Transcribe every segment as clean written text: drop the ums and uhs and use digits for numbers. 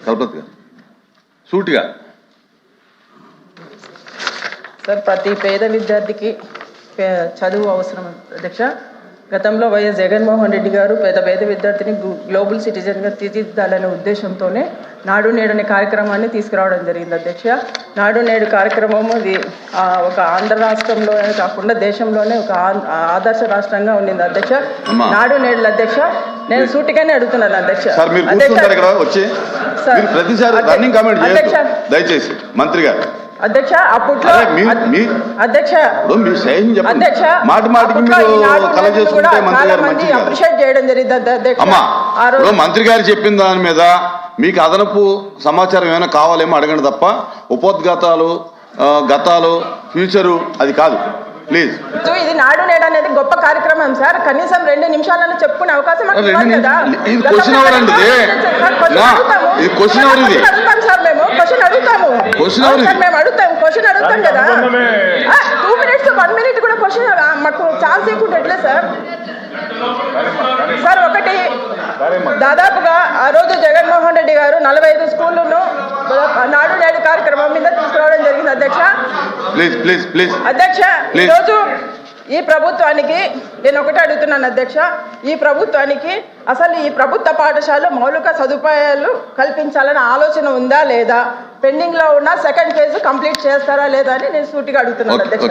కల్పత్ గారు సూటిగా. సార్, ప్రతి పేద విద్యార్థికి చదువు అవసరం అధ్యక్ష. గతంలో వైఎస్ జగన్మోహన్ రెడ్డి గారు పేద విద్యార్థిని గ్లోబల్ సిటిజన్గా తీర్చిదిద్దాలనే ఉద్దేశంతోనే నాడు నేడు అనే కార్యక్రమాన్ని తీసుకురావడం జరిగింది అధ్యక్ష. నాడు నేడు కార్యక్రమం ఇది ఒక ఆంధ్ర రాష్ట్రంలోనే కాకుండా దేశంలోనే ఒక ఆదర్శ రాష్ట్రంగా ఉండింది అధ్యక్ష. నాడు నేడు అధ్యక్ష, నేను సూటిగానే అడుగుతున్నాను అధ్యక్ష. దయచేసి మంత్రి గారు అధ్యక్ష, అప్పట్లో అధ్యక్ష అప్రిషియేట్ చేయడం జరిగింది అధ్యక్ష. మంత్రి గారు చెప్పిన దాని మీద మీకు అదనపు సమాచారం ఏమైనా కావాలేమో అడగండి తప్ప ఉపోద్ఘాతాలు గతాలు ఫ్యూచరు అది కాదు ప్లీజ్. ఇది నాడు నేడు అనేది గొప్ప కార్యక్రమం సార్. కనీసం 2 నిమిషాలను చెప్పుకునే అవకాశం ఇది క్వశ్చన్ అవర్ అండి. ఇది క్వశ్చన్ అవర్. ఇది అడుగుతాం సార్, మేము క్వశ్చన్ అడుగుతాము. మేము అడుగుతాం, క్వశ్చన్ అడుగుతాం కదా. 2 minutes 1 minute కూడా క్వశ్చన్ మాకు ఛాన్స్ ఇవ్వకుండా ఎట్లే సార్? సార్, ఒకటి దాదాపుగా ఆ రోజు జగన్మోహన్ రెడ్డి గారు 45 స్కూళ్ళను నాడు నేడు కార్యక్రమం మీద తీసుకురావడం జరిగింది అధ్యక్ష. అధ్యక్ష, ఈరోజు ఈ ప్రభుత్వానికి నేను ఒకటే అడుగుతున్నాను అధ్యక్ష. ఈ ప్రభుత్వానికి అసలు ఈ ప్రభుత్వ పాఠశాలలో మౌలిక సదుపాయాలు కల్పించాలనే ఆలోచన ఉందా లేదా? పెండింగ్ లో ఉన్న సెకండ్ ఫేజ్ కంప్లీట్ చేస్తారా లేదా అని నేను సూటిగా అడుగుతున్నాను అధ్యక్ష.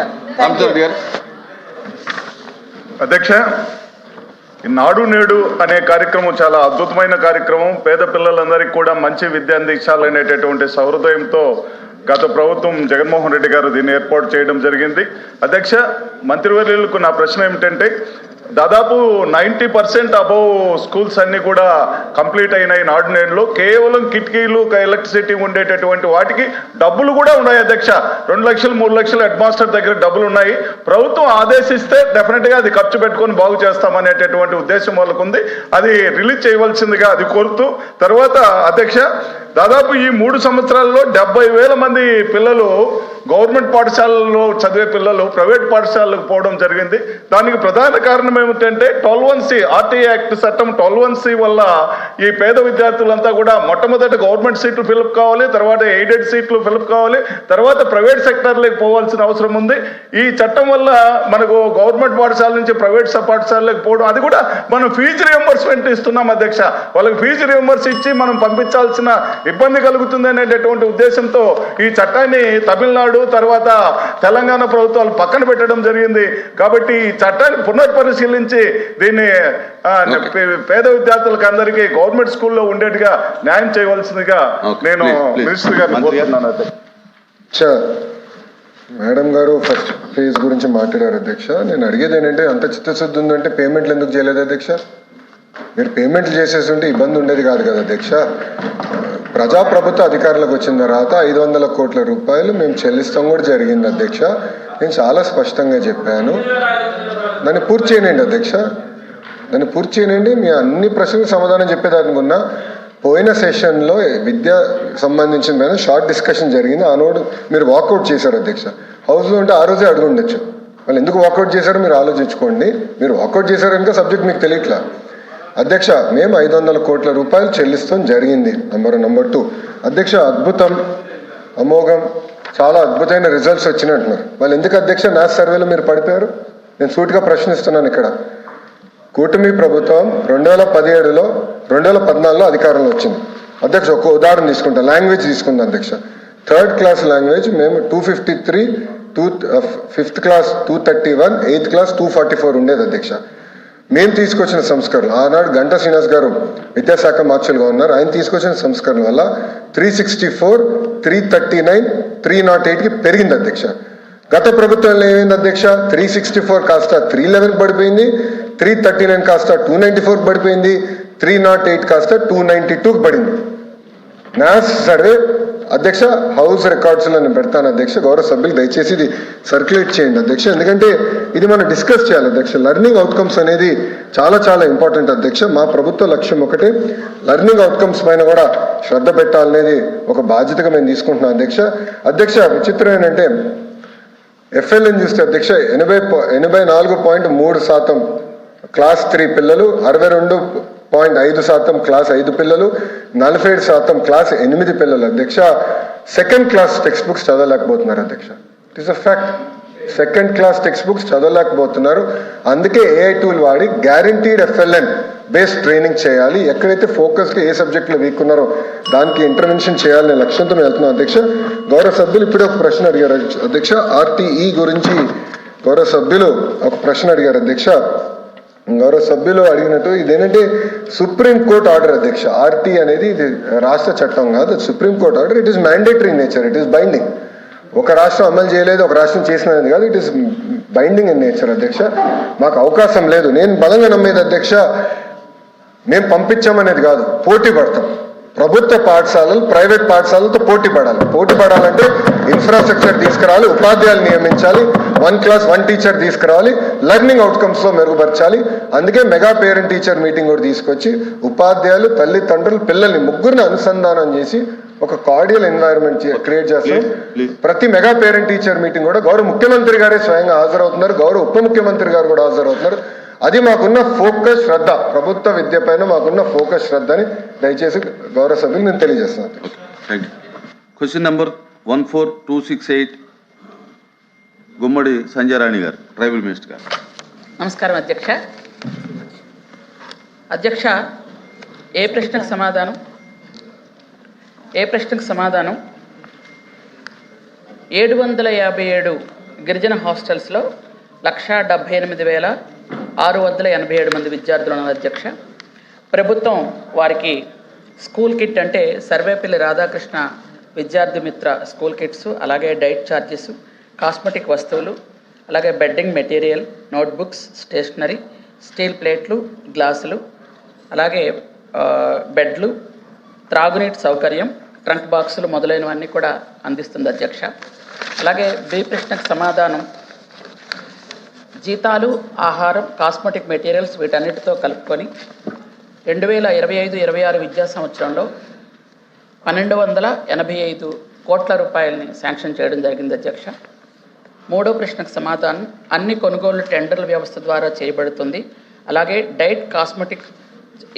అధ్యక్ష, నాడు నేడు అనే కార్యక్రమం చాలా అద్భుతమైన కార్యక్రమం. పేద పిల్లలందరికీ కూడా మంచి విద్య అందించాలనేటటువంటి సహృదయంతో గత ప్రభుత్వం జగన్మోహన్ రెడ్డి గారు దీన్ని ఏర్పాటు చేయడం జరిగింది. అధ్యక్ష, మంత్రివర్యులకు నా ప్రశ్న ఏమిటంటే, దాదాపు 90% అబౌవ్ స్కూల్స్ అన్ని కూడా కంప్లీట్ అయినాయి నాడు నేడులో. కేవలం కిటికీలు ఎలక్ట్రిసిటీ ఉండేటటువంటి వాటికి డబ్బులు కూడా ఉన్నాయి అధ్యక్ష. 2 లక్షలు 3 లక్షలు హెడ్ మాస్టర్ దగ్గర డబ్బులు ఉన్నాయి. ప్రభుత్వం ఆదేశిస్తే డెఫినెట్గా అది ఖర్చు పెట్టుకొని బాగు చేస్తామనేటటువంటి ఉద్దేశం వాళ్ళకు ఉంది. అది రిలీజ్ చేయవలసిందిగా అది కోరుతూ, తర్వాత అధ్యక్ష, దాదాపు ఈ 3 సంవత్సరాల్లో 70,000 మంది పిల్లలు గవర్నమెంట్ పాఠశాలలో చదివే పిల్లలు ప్రైవేట్ పాఠశాలకు పోవడం జరిగింది. దానికి ప్రధాన కారణం ఏమిటంటే 12(1)C ఆర్టీఐ యాక్ట్ చట్టం 12(1)C వల్ల ఈ పేద విద్యార్థులంతా కూడా మొట్టమొదటి గవర్నమెంట్ సీట్లు ఫిలప్ కావాలి, తర్వాత ఎయిడెడ్ సీట్లు ఫిలప్ కావాలి, తర్వాత ప్రైవేట్ సెక్టర్లకు పోవాల్సిన అవసరం ఉంది. ఈ చట్టం వల్ల మనకు గవర్నమెంట్ పాఠశాల నుంచి ప్రైవేట్ పాఠశాలకు పోవడం, అది కూడా మనం ఫీజు రియంబర్స్మెంట్ ఇస్తున్నాం అధ్యక్ష. వాళ్ళకి ఫీజు రియంబర్స్ ఇచ్చి మనం పంపించాల్సిన ఇబ్బంది కలుగుతుంది అనేటటువంటి ఉద్దేశంతో ఈ చట్టాన్ని తమిళనాడు తర్వాత తెలంగాణ ప్రభుత్వాలు పక్కన పెట్టడం జరిగింది. కాబట్టి ఈ చట్టాన్ని పునఃపరిశీలించి దీన్ని పేద విద్యార్థులకు అందరికీ గవర్నమెంట్ స్కూల్లో ఉండేట్టుగా న్యాయం చేయవలసిందిగా నేను మినిస్టర్ గారిని కోరుతున్నాను అధ్యక్ష. మేడం గారు ఫస్ట్ ఫేజ్ గురించి మాట్లాడారు అధ్యక్ష. నేను అడిగేది ఏంటంటే, అంత చిత్తశుద్ధి ఉందంటే పేమెంట్లు ఎందుకు చేయలేదు అధ్యక్ష? మీరు పేమెంట్లు చేసేస్తుంటే ఇబ్బంది ఉండేది కాదు కదా అధ్యక్ష. ప్రజాప్రభుత్వ అధికారులకు వచ్చిన తర్వాత 500 కోట్ల రూపాయలు మేము చెల్లిస్తాం కూడా జరిగింది అధ్యక్ష. నేను చాలా స్పష్టంగా చెప్పాను. దాన్ని పూర్తి చేయనండి అధ్యక్ష, దాన్ని పూర్తి చేయనండి. మీ అన్ని ప్రశ్నలకు సమాధానం చెప్పేదానుకున్నా. పోయిన సెషన్లో విద్య సంబంధించిన మీద షార్ట్ డిస్కషన్ జరిగింది. ఆ నోడు మీరు వాకౌట్ చేశారు అధ్యక్ష. హౌస్లో ఉంటే ఆ రోజే అడుగు ఉండొచ్చు. వాళ్ళు ఎందుకు వాకౌట్ చేశారో మీరు ఆలోచించుకోండి. మీరు వాకౌట్ చేశారు కనుక సబ్జెక్ట్ మీకు తెలియట్లా అధ్యక్ష. మేము 500 కోట్ల రూపాయలు చెల్లిస్తాం జరిగింది. నెంబర్ 2 అధ్యక్ష, అద్భుతం, అమోఘం, చాలా అద్భుతమైన రిజల్ట్స్ వచ్చినాయి అంటున్నారు. వాళ్ళు ఎందుకు అధ్యక్ష నాస్ సర్వేలో మీరు పడిపోయారు? నేను సూటిగా ప్రశ్నిస్తున్నాను ఇక్కడ. కూటమి ప్రభుత్వం 2017లో 2014లో అధికారంలో వచ్చింది అధ్యక్ష. ఒక ఉదాహరణ తీసుకుంటా, లాంగ్వేజ్ తీసుకుంది అధ్యక్ష. 3rd క్లాస్ లాంగ్వేజ్ మేము 253, 5th క్లాస్ 231, 8th క్లాస్ 244 ఉండేది అధ్యక్ష. మేము తీసుకొచ్చిన సంస్కరణలు, ఆనాడు గంటా శ్రీనివాస్ గారు విద్యాశాఖ మార్చులుగా ఉన్నారు, ఆయన తీసుకొచ్చిన సంస్కరణ వల్ల 364, 339, 308కి పెరిగింది అధ్యక్ష. గత ప్రభుత్వంలో ఏమైంది అధ్యక్ష? 364 కాస్త 311 పడిపోయింది, 339 కాస్త 294 పడిపోయింది, 308 కాస్త 292కి పడింది. న్యాస్ సర్వే అధ్యక్ష హౌస్ రికార్డ్స్లో నేను పెడతాను అధ్యక్ష. గౌరవ సభ్యులు దయచేసి ఇది సర్క్యులేట్ చేయండి అధ్యక్ష, ఎందుకంటే ఇది మనం డిస్కస్ చేయాలి అధ్యక్ష. లెర్నింగ్ అవుట్కమ్స్ అనేది చాలా చాలా ఇంపార్టెంట్ అధ్యక్ష. మా ప్రభుత్వ లక్ష్యం ఒకటే, లెర్నింగ్ అవుట్కమ్స్ పైన కూడా శ్రద్ధ పెట్టాలనేది ఒక బాధ్యతగా మేము తీసుకుంటున్నాం అధ్యక్ష. అధ్యక్ష విచిత్రం ఏంటంటే ఎఫ్ఎల్ఎన్ చూస్తే అధ్యక్ష 84.3% క్లాస్ 3 పిల్లలు, 0.5% క్లాస్ 5 పిల్లలు, 47% క్లాస్ 8 పిల్లలు అధ్యక్ష సెకండ్ క్లాస్ టెక్స్ట్ బుక్స్ చదవలేకపోతున్నారు అధ్యక్ష. It is a fact. Second class text books చదవలేకపోతున్నారు. అందుకే ఏఐ టూల్ వాడి గ్యారంటీడ్ FLN బేస్డ్ ట్రైనింగ్ చేయాలి. ఎక్కడైతే ఫోకస్గా ఏ సబ్జెక్టులో వీక్ ఉన్నారో దానికి ఇంటర్వెన్షన్ చేయాలనే లక్ష్యంతో మేము వెళ్తున్నాం అధ్యక్ష. గౌరవ సభ్యులు ఇప్పుడే ఒక ప్రశ్న అడిగారు అధ్యక్ష. RTE గురించి గౌరవ సభ్యులు ఒక ప్రశ్న అడిగారు అధ్యక్ష. గౌరవ సభ్యులు అడిగినట్టు ఇదేంటంటే సుప్రీంకోర్టు ఆర్డర్ అధ్యక్ష. RT అనేది ఇది రాష్ట్ర చట్టం కాదు, supreme court order. It is mandatory nature, it is binding. ఒక రాష్ట్రం అమలు చేయలేదు, ఒక రాష్ట్రం చేసినది కాదు, it is binding in nature అధ్యక్ష. మాకు అవకాశం లేదు. నేను బలంగా నమ్మేది అధ్యక్ష, మేము పంపించామనేది కాదు, పోటీ పడతాం. ప్రభుత్వ పాఠశాలలు ప్రైవేట్ పాఠశాలలతో పోటీ పడాలి. పోటీ పడాలంటే ఇన్ఫ్రాస్ట్రక్చర్ తీసుకురావాలి, ఉపాధ్యాయులు నియమించాలి, 1 క్లాస్ 1 టీచర్ తీసుకురావాలి, లెర్నింగ్ అవుట్కమ్స్లో మెరుగుపరచాలి. అందుకే మెగా పేరెంట్ టీచర్ మీటింగ్ కూడా తీసుకొచ్చి ఉపాధ్యాయులు, తల్లిదండ్రులు, పిల్లల్ని ముగ్గురిని అనుసంధానం చేసి ఒక కార్డియల్ ఎన్వైరన్మెంట్ క్రియేట్ చేస్తాం. ప్రతి మెగా పేరెంట్ టీచర్ మీటింగ్ కూడా గౌరవ ముఖ్యమంత్రి గారే స్వయంగా హాజరవుతున్నారు, గౌరవ ఉప ముఖ్యమంత్రి గారు కూడా హాజరవుతున్నారు. అది మాకున్న ఫోకస్ శ్రద్ధ, ప్రభుత్వ విద్య పైన మాకున్న ఫోకస్ శ్రద్ధని దయచేసి గౌరవ సభ్యులు నేను తెలియజేస్తున్నాను. క్వశ్చన్ నెంబర్ 14268 గుమ్మడి సంజయరాణి గారు, ట్రైబల్ మినిస్టర్ గారు. నమస్కారం అధ్యక్ష. అధ్యక్ష, ఏ ప్రశ్నకు సమాధానం 757 గిరిజన హాస్టల్స్లో 178,687 మంది విద్యార్థులు ఉన్నారు అధ్యక్ష. ప్రభుత్వం వారికి స్కూల్ కిట్ అంటే సర్వేపల్లి రాధాకృష్ణ విద్యార్థి మిత్ర స్కూల్ కిట్స్, అలాగే డైట్ ఛార్జెస్, కాస్మెటిక్ వస్తువులు, అలాగే bedding material, notebooks, stationery, steel ప్లేట్లు, గ్లాసులు, అలాగే బెడ్లు, త్రాగునీటి సౌకర్యం, ట్రంక్ బాక్సులు మొదలైనవన్నీ కూడా అందిస్తుంది అధ్యక్ష. అలాగే బి ప్రశ్నకు సమాధానం జీతాలు, ఆహారం, కాస్మెటిక్ మెటీరియల్స్ వీటన్నిటితో కలుపుకొని 2025-26 విద్యా సంవత్సరంలో 1,285 కోట్ల రూపాయలని శాంక్షన్ చేయడం జరిగింది అధ్యక్ష. మూడో ప్రశ్నకు సమాధానం అన్ని కొనుగోళ్లు టెండర్ల వ్యవస్థ ద్వారా చేయబడుతుంది. అలాగే డైట్, కాస్మెటిక్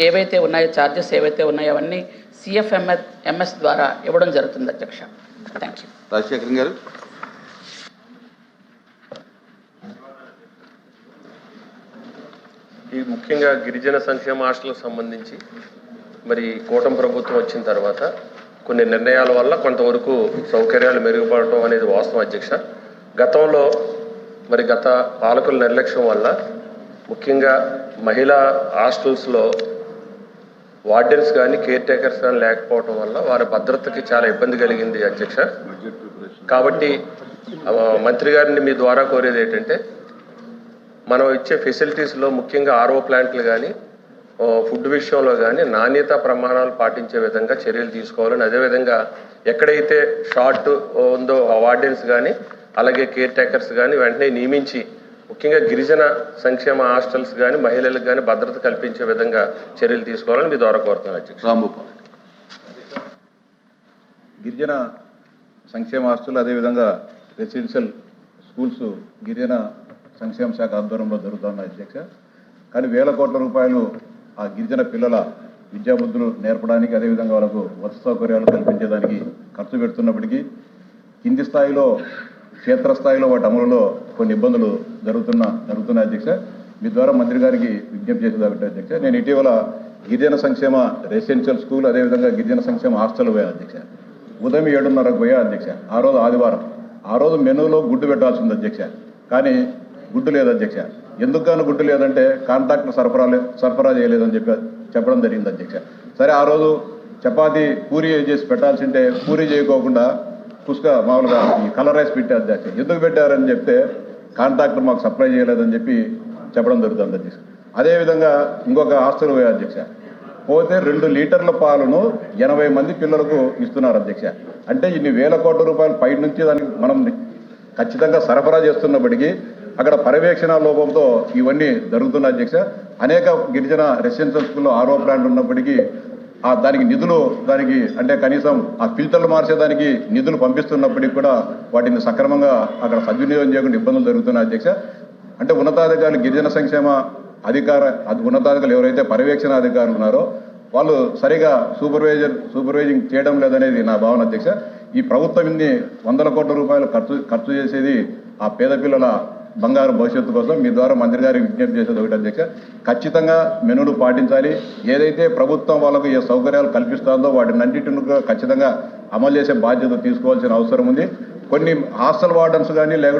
ఏవైతే ఉన్నాయో ఛార్జెస్ ఏవైతే ఉన్నాయో అవన్నీ CFMS ద్వారా ఇవ్వడం జరుగుతుంది అధ్యక్ష. Thank you. రాజశేఖరన్ గారు. ఈ ముఖ్యంగా గిరిజన సంక్షేమ హాస్టల్కి సంబంధించి మరి కూటమి ప్రభుత్వం వచ్చిన తర్వాత కొన్ని నిర్ణయాల వల్ల కొంతవరకు సౌకర్యాలు మెరుగుపడటం అనేది వాస్తవం అధ్యక్ష. గతంలో మరి గత పాలకుల నిర్లక్ష్యం వల్ల ముఖ్యంగా మహిళా హాస్టల్స్లో వార్డెన్స్ కానీ కేర్ టేకర్స్ కానీ లేకపోవడం వల్ల వారి భద్రతకి చాలా ఇబ్బంది కలిగింది అధ్యక్ష. కాబట్టి మంత్రి గారిని మీ ద్వారా కోరేది ఏంటంటే మనం ఇచ్చే ఫెసిలిటీస్లో ముఖ్యంగా RO ప్లాంట్లు కానీ ఫుడ్ విషయంలో కానీ నాణ్యత ప్రమాణాలు పాటించే విధంగా చర్యలు తీసుకోవాలని, అదేవిధంగా ఎక్కడైతే షార్ట్ ఉందో ఆ వార్డెన్స్ కానీ అలాగే కేర్ టేకర్స్ కానీ వెంటనే నియమించి ముఖ్యంగా గిరిజన సంక్షేమ హాస్టల్స్ కానీ మహిళలకు కానీ భద్రత కల్పించే విధంగా చర్యలు తీసుకోవాలని మీ ద్వారా కోరుతున్నాను అధ్యక్ష. రాంభూపాల్. గిరిజన సంక్షేమ హాస్టల్ అదేవిధంగా రెసిడెన్షియల్ స్కూల్స్ గిరిజన సంక్షేమ శాఖ ఆధ్వర్యంలో జరుగుతున్నాయి అధ్యక్ష. కానీ వేల కోట్ల రూపాయలు ఆ గిరిజన పిల్లల విద్యాబుద్ధులు నేర్పడానికి, అదేవిధంగా వాళ్ళకు వసతి సౌకర్యాలు కల్పించేదానికి ఖర్చు పెడుతున్నప్పటికీ కింది స్థాయిలో, క్షేత్రస్థాయిలో వాటి అమలులో కొన్ని ఇబ్బందులు జరుగుతున్నాయి అధ్యక్ష. మీ ద్వారా మంత్రి గారికి విజ్ఞప్తి చేసేది ఒకటి అధ్యక్ష, నేను ఇటీవల గిరిజన సంక్షేమ రెసిడెన్షియల్ స్కూల్ అదేవిధంగా గిరిజన సంక్షేమ హాస్టల్ పోయా అధ్యక్ష. ఉదయం 7:30కు పోయా అధ్యక్ష. ఆ రోజు ఆదివారం. ఆ రోజు మెనూలో గుడ్డు పెట్టాల్సింది అధ్యక్ష, కానీ గుడ్డు లేదు అధ్యక్ష. ఎందుకు గాను గుడ్డు లేదంటే కాంట్రాక్టర్ సరఫరా చేయలేదని చెప్పడం జరిగింది అధ్యక్ష. సరే, ఆ రోజు చపాతీ పూరి చేసి పెట్టాల్సింటే పూరి చేయకోకుండా మామూలుగా ఈ కలర్ రైస్ పెట్టే అధ్యక్ష. ఎందుకు పెట్టారని చెప్తే కాంట్రాక్టర్ మాకు సప్లై చేయలేదని చెప్పడం జరుగుతుంది అధ్యక్ష. అదేవిధంగా ఇంకొక హాస్టల్ పోయే అధ్యక్ష. పోతే 2 లీటర్ల పాలను 80 మంది పిల్లలకు ఇస్తున్నారు అధ్యక్ష. అంటే ఇన్ని వేల కోట్ల రూపాయలు పై నుంచి దానికి మనం ఖచ్చితంగా సరఫరా చేస్తున్నప్పటికీ అక్కడ పర్యవేక్షణ లోపంతో ఇవన్నీ జరుగుతున్నాయి అధ్యక్ష. అనేక గిరిజన రెసిడెన్షియల్ స్కూల్లో RO ప్లాంట్ ఉన్నప్పటికీ దానికి అంటే కనీసం ఆ ఫిల్టర్లు మార్చేదానికి నిధులు పంపిస్తున్నప్పటికీ కూడా వాటిని సక్రమంగా అక్కడ సద్వినియోగం చేయకుండా ఇబ్బందులు జరుగుతున్నాయి అధ్యక్ష. అంటే ఉన్నతాధికారులు గిరిజన సంక్షేమ ఉన్నతాధికారులు ఎవరైతే పర్యవేక్షణ అధికారులు ఉన్నారో వాళ్ళు సరిగా సూపర్వైజింగ్ చేయడం లేదనేది నా భావన అధ్యక్ష. ఈ ప్రభుత్వం ఇన్ని వందల కోట్ల రూపాయలు ఖర్చు చేసేది ఆ పేద పిల్లల బంగారు భవిష్యత్తు కోసం. మీ ద్వారా మంత్రి గారికి విజ్ఞప్తి చేసేది ఒకటి అధ్యక్ష, ఖచ్చితంగా మెనూలు పాటించాలి. ఏదైతే ప్రభుత్వం వాళ్ళకు ఏ సౌకర్యాలు కల్పిస్తుందో వాటినన్నింటిని ఖచ్చితంగా అమలు చేసే బాధ్యత తీసుకోవాల్సిన అవసరం ఉంది. కొన్ని హాస్టల్ వార్డన్స్ కానీ లేకపోతే